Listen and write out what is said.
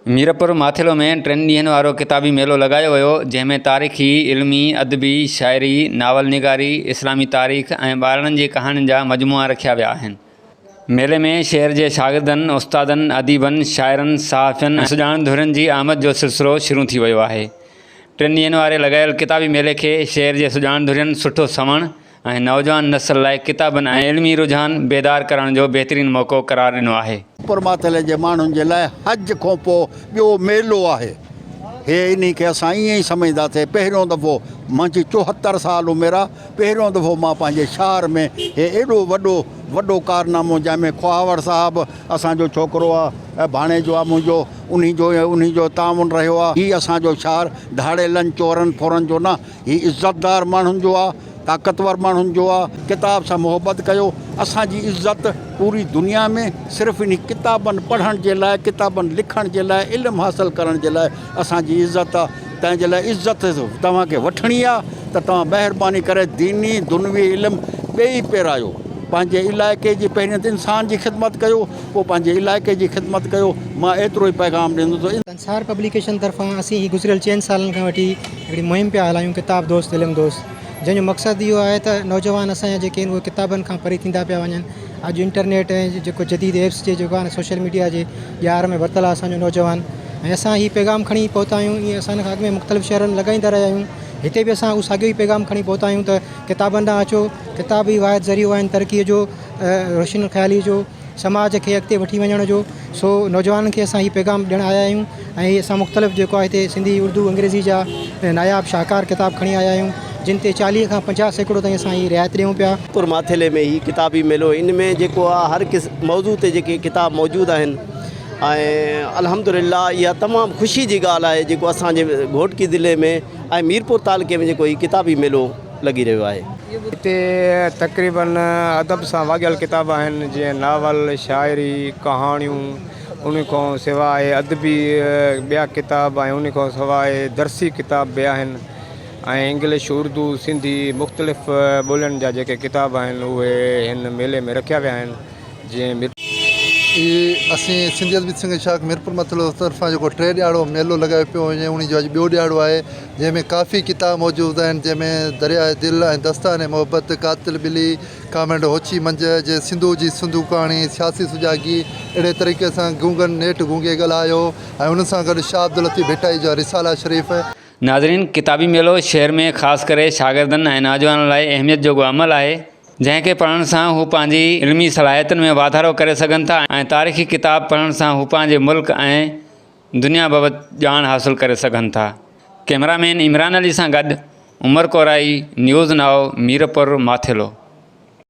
मीरपुर माथिलो में 3 ॾींहंनि वारो किताबी मेलो लगायो वियो, जंहिंमें तारीख़ी, इल्मी, अदबी, शाइरी, नावल निगारी, इस्लामी तारीख़ ऐं ॿारनि जी कहाणियुनि जा मजमूआ रखिया विया आहिनि। मेले में शहर जे शागिर्दनि, उस्तादनि, अदीबनि, शाइरनि, सहाफ़ियुनि ऐं सुञाणनि धुरियुनि जी आमद जो सिलसिलो शुरू थी वियो आहे। 3 ॾींहनि वारे लॻायल किताबी मेले खे शहर जे सुञाण धुरियुनि सुठो सवण ऐं नौजवान नस्ल लाइ किताबनि ऐं इल्मी रुझान बेदार करण जो बहितरीन मौक़ो करार ॾिनो आहे। मीरपुर माथिले जे माण्हुनि जे लाइ हज खां पोइ ॿियो मेलो आहे। हे इन खे असां ईअं ई सम्झंदासीं। पहिरियों दफ़ो मुंहिंजी 74 साल उमिरि आहे, पहिरियों दफ़ो मां पंहिंजे शहर में हे एॾो वॾो कारनामो, जंहिंमें ख्वावर साहिबु असांजो छोकिरो आहे, भाणेजो आहे मुंहिंजो, उन्ही जो तामुन रहियो आहे। हीअ असांजो शहर धाड़ेलनि चोरनि फोरनि जो न, हीअ इज़तदार माण्हुनि जो आहे, ताक़तवर माण्हुनि जो आहे। किताब सां मोहबत कयो। असांजी इज़त पूरी दुनिया में सिर्फ़ु इन किताबनि पढ़ण जे लाइ, किताबनि लिखण जे लाइ, इल्मु हासिलु करण जे लाइ असांजी इज़त आहे। तंहिंजे लाइ इज़त तव्हांखे वठणी आहे त तव्हां महिरबानी करे दीनी दुनवी इल्मु ॿई पहिरायो। पंहिंजे इलाइक़े जी पहिरियों त इंसान जी ख़िदमत कयो, पोइ पंहिंजे इलाइक़े जी ख़िदमत कयो। मां एतिरो ई पैगाम ॾींदुसि। अंसार पब्लिकेशन तरफ़ां असीं गुज़िरियल 4 सालनि खां वठी हिकिड़ी मुहिम पिया हलायूं, किताब दोस्त इल्मु दोस्त, जंहिंजो मक़सदु इहो आहे त नौजवान असांजा जेके आहिनि उहे किताबनि खां परे थींदा पिया वञनि। अॼु इंटरनेट ऐं जेको जदीद एप्स जे जेको आहे सोशल मीडिया जे ॼार में वरितलु आहे असांजो नौजवान, ऐं असां हीउ पैगाम खणी पहुता आहियूं। ईअं असां खां अॻु में मुख़्तलिफ़ शहरनि लॻाईंदा रहिया आहियूं। हिते बि असां उहो साॻियो ई पैगाम खणी पहुता आहियूं त किताबनि ॾांहुं अचो। किताब ई वाहिद ज़रियो आहिनि तरक़ीअ जो, रोशन ख़्याली जो, समाज खे अॻिते वठी वञण जो। सो नौजवाननि खे असां हीउ पैगाम ॾियणु आया आहियूं ऐं असां मुख़्तलिफ़ जेको आहे हिते सिंधी, उर्दू, अंग्रेज़ी जा नायाब शाहकार किताब खणी आया आहियूं, जिन ते 40 खां 50 सैकड़ो ताईं असां हीअ रिआयत ॾियूं पिया। मीरपुर माथिले में ही किताबी मेलो, इन में जेको आहे हर मौज़ू ते जेके किताब मौजूदु आहिनि ऐं अल्हम्दुलिल्लाह इहा तमामु ख़ुशी जी ॻाल्हि आहे जेको असांजे घोटकी ज़िले में ऐं मीरपुर तालुके में जेको ही किताबी मेलो लॻी रहियो आहे। हिते तक़रीबन अदब सां वाॻियल किताब आहिनि, जीअं नावल, शाइरी, कहाणियूं, उन खां सवाइ अदबी ॿिया किताब ऐं उन खां सवाइ दर्सी किताब बि आहिनि ऐं इंग्लिश, उर्दू, सिंधी मुख़्तलिफ़ ॿोलियुनि जा जेके किताब आहिनि उहे हिन मेले में रखिया विया आहिनि। जीअं असीं सिंधी अदबी संघ शाख मीरपुर माथिलो तरफ़ां जेको 3 ॾियारो मेलो लॻायो पियो वञे, उन जो अॼु ॿियो ॾियारो आहे, जंहिंमें काफ़ी किताब मौजूदु आहिनि, जंहिंमें दरियाए दिलि ऐं दस्ताने मोहबत, कातिल ॿिली, कामेंड होची मंझ जे सिंधू जी सिंधू कहाणी, सियासी सुजागी, अहिड़े तरीक़े सां गूंगन नेठि गूंगे ॻाल्हायो ऐं उन सां गॾु शाह अब्दुल लतीफ़ भिटाई जा रिसाला शरीफ़। नाज़रीन, किताबी मेलो शहर में ख़ासि करे शागिर्दनि ऐं नौजवाननि लाइ अहमियत जो अमल आहे, जंहिंखे पढ़ण सां हू पंहिंजी इल्मी सलाहियतुनि में वाधारो करे सघनि था ऐं तारीख़ी किताब पढ़ण सां हू पंहिंजे मुल्क ऐं दुनिया बाबति ॼाण हासिलु करे सघनि था। कैमरामैन इमरान अली सां गॾु उमर कोराई, न्यूज़ नाओ, मीरपुर माथिलो।